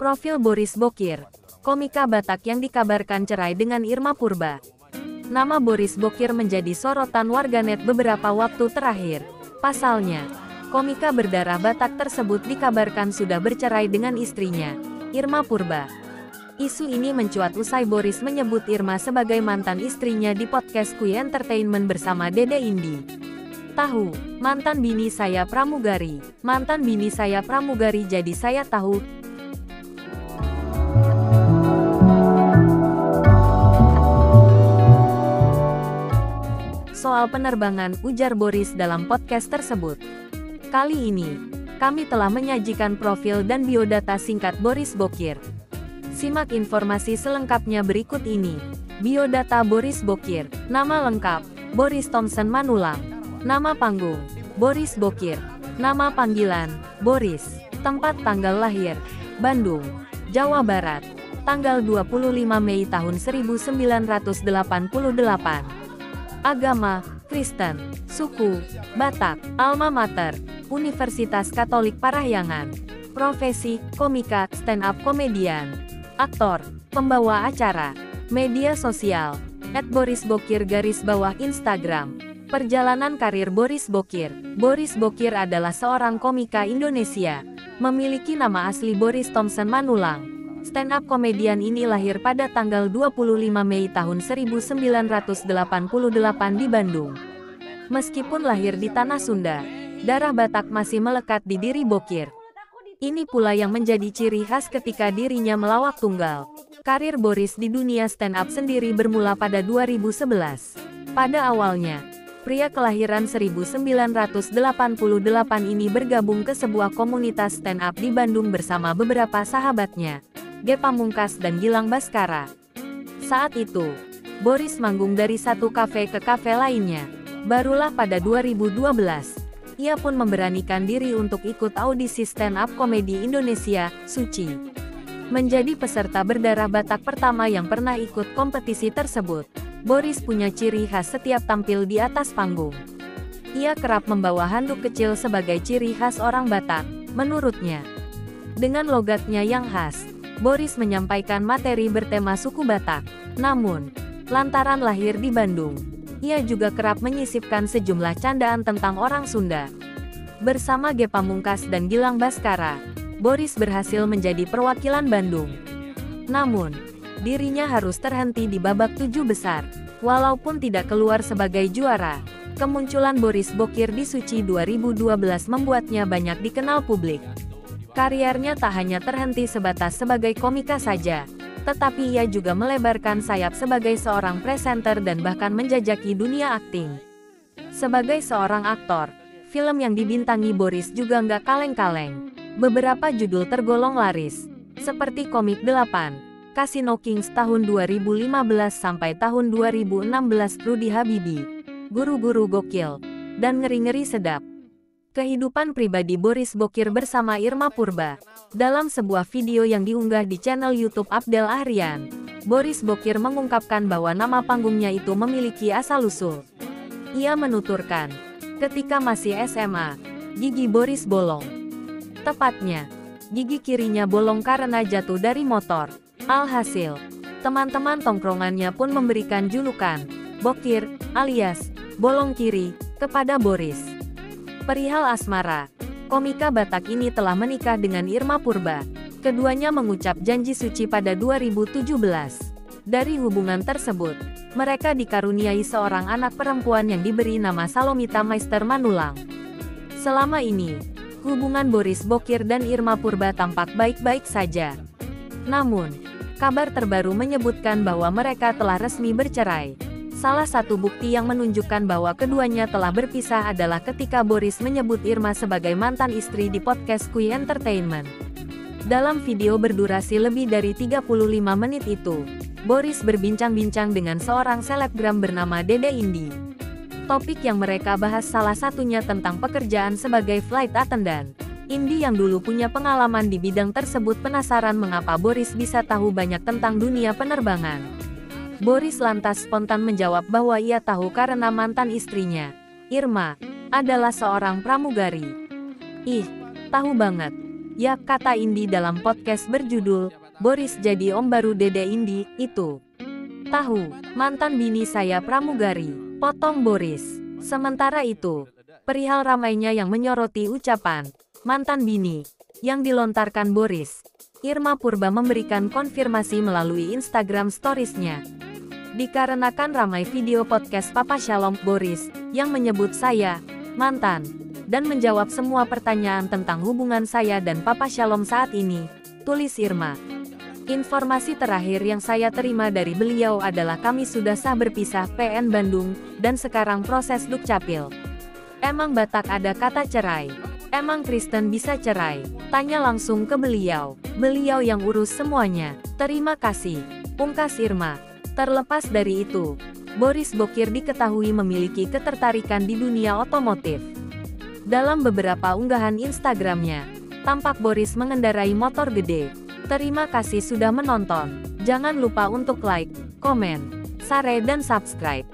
Profil Boris Bokir, komika Batak yang dikabarkan cerai dengan Irma Purba. Nama Boris Bokir menjadi sorotan warganet beberapa waktu terakhir. Pasalnya, komika berdarah Batak tersebut dikabarkan sudah bercerai dengan istrinya, Irma Purba. Isu ini mencuat usai Boris menyebut Irma sebagai mantan istrinya di podcast Kui Entertainment bersama Dede Indi. Tahu, mantan bini saya pramugari, mantan bini saya pramugari jadi saya tahu. Soal penerbangan, ujar Boris dalam podcast tersebut. Kali ini, kami telah menyajikan profil dan biodata singkat Boris Bokir. Simak informasi selengkapnya berikut ini. Biodata Boris Bokir. Nama lengkap, Boris Thompson Manulang. Nama panggung, Boris Bokir. Nama panggilan, Boris. Tempat tanggal lahir, Bandung, Jawa Barat. Tanggal 25 Mei tahun 1988. Agama, Kristen. Suku, Batak. Alma mater, Universitas Katolik Parahyangan. Profesi, komika, stand-up komedian. Aktor, pembawa acara. Media sosial, @borisbokir Instagram. Perjalanan karir Boris Bokir. Boris Bokir adalah seorang komika Indonesia. Memiliki nama asli Boris Thompson Manulang. Stand-up komedian ini lahir pada tanggal 25 Mei tahun 1988 di Bandung. Meskipun lahir di tanah Sunda, darah Batak masih melekat di diri Bokir. Ini pula yang menjadi ciri khas ketika dirinya melawak tunggal. Karir Boris di dunia stand-up sendiri bermula pada 2011. Pada awalnya, pria kelahiran 1988 ini bergabung ke sebuah komunitas stand-up di Bandung bersama beberapa sahabatnya, Ge Pamungkas dan Gilang Baskara. Saat itu, Boris manggung dari satu kafe ke kafe lainnya. Barulah pada 2012, ia pun memberanikan diri untuk ikut audisi stand-up komedi Indonesia, Suci. Menjadi peserta berdarah Batak pertama yang pernah ikut kompetisi tersebut, Boris punya ciri khas setiap tampil di atas panggung. Ia kerap membawa handuk kecil sebagai ciri khas orang Batak, menurutnya. Dengan logatnya yang khas, Boris menyampaikan materi bertema suku Batak. Namun, lantaran lahir di Bandung, ia juga kerap menyisipkan sejumlah candaan tentang orang Sunda. Bersama Ge Pamungkas dan Gilang Baskara, Boris berhasil menjadi perwakilan Bandung. Namun, dirinya harus terhenti di babak 7 besar. Walaupun tidak keluar sebagai juara, kemunculan Boris Bokir di Suci 2012 membuatnya banyak dikenal publik. Karirnya tak hanya terhenti sebatas sebagai komika saja, tetapi ia juga melebarkan sayap sebagai seorang presenter dan bahkan menjajaki dunia akting. Sebagai seorang aktor, film yang dibintangi Boris juga nggak kaleng-kaleng. Beberapa judul tergolong laris, seperti Komik 8, Casino Kings tahun 2015 sampai tahun 2016, Rudy Habibi, Guru-Guru Gokil, dan Ngeri-Ngeri Sedap. Kehidupan pribadi Boris Bokir bersama Irma Purba. Dalam sebuah video yang diunggah di channel YouTube Abdel Ahrian, Boris Bokir mengungkapkan bahwa nama panggungnya itu memiliki asal-usul. Ia menuturkan, ketika masih SMA, gigi Boris bolong. Tepatnya, gigi kirinya bolong karena jatuh dari motor. Alhasil, teman-teman tongkrongannya pun memberikan julukan, Bokir, alias, bolong kiri, kepada Boris. Perihal asmara, komika Batak ini telah menikah dengan Irma Purba. Keduanya mengucap janji suci pada 2017. Dari hubungan tersebut, mereka dikaruniai seorang anak perempuan yang diberi nama Salomita Meister Manulang. Selama ini, hubungan Boris Bokir dan Irma Purba tampak baik-baik saja. Namun, kabar terbaru menyebutkan bahwa mereka telah resmi bercerai. Salah satu bukti yang menunjukkan bahwa keduanya telah berpisah adalah ketika Boris menyebut Irma sebagai mantan istri di podcast Kui Entertainment. Dalam video berdurasi lebih dari 35 menit itu, Boris berbincang-bincang dengan seorang selebgram bernama Dede Indi. Topik yang mereka bahas salah satunya tentang pekerjaan sebagai flight attendant. Indi yang dulu punya pengalaman di bidang tersebut penasaran mengapa Boris bisa tahu banyak tentang dunia penerbangan. Boris lantas spontan menjawab bahwa ia tahu karena mantan istrinya, Irma, adalah seorang pramugari. Ih, tahu banget. Ya, kata Indi dalam podcast berjudul, Boris jadi om baru Dede Indi, itu. Tahu, mantan bini saya pramugari, potong Boris. Sementara itu, perihal ramainya yang menyoroti ucapan, mantan bini, yang dilontarkan Boris, Irma Purba memberikan konfirmasi melalui Instagram Stories-nya. Dikarenakan ramai video podcast Papa Shalom Boris, yang menyebut saya, mantan, dan menjawab semua pertanyaan tentang hubungan saya dan Papa Shalom saat ini, tulis Irma. Informasi terakhir yang saya terima dari beliau adalah kami sudah sah berpisah PN Bandung, dan sekarang proses Dukcapil. Emang Batak ada kata cerai? Emang Kristen bisa cerai? Tanya langsung ke beliau. Beliau yang urus semuanya. Terima kasih, pungkas Irma. Terlepas dari itu, Boris Bokir diketahui memiliki ketertarikan di dunia otomotif. Dalam beberapa unggahan Instagramnya, tampak Boris mengendarai motor gede. Terima kasih sudah menonton. Jangan lupa untuk like, komen, share dan subscribe.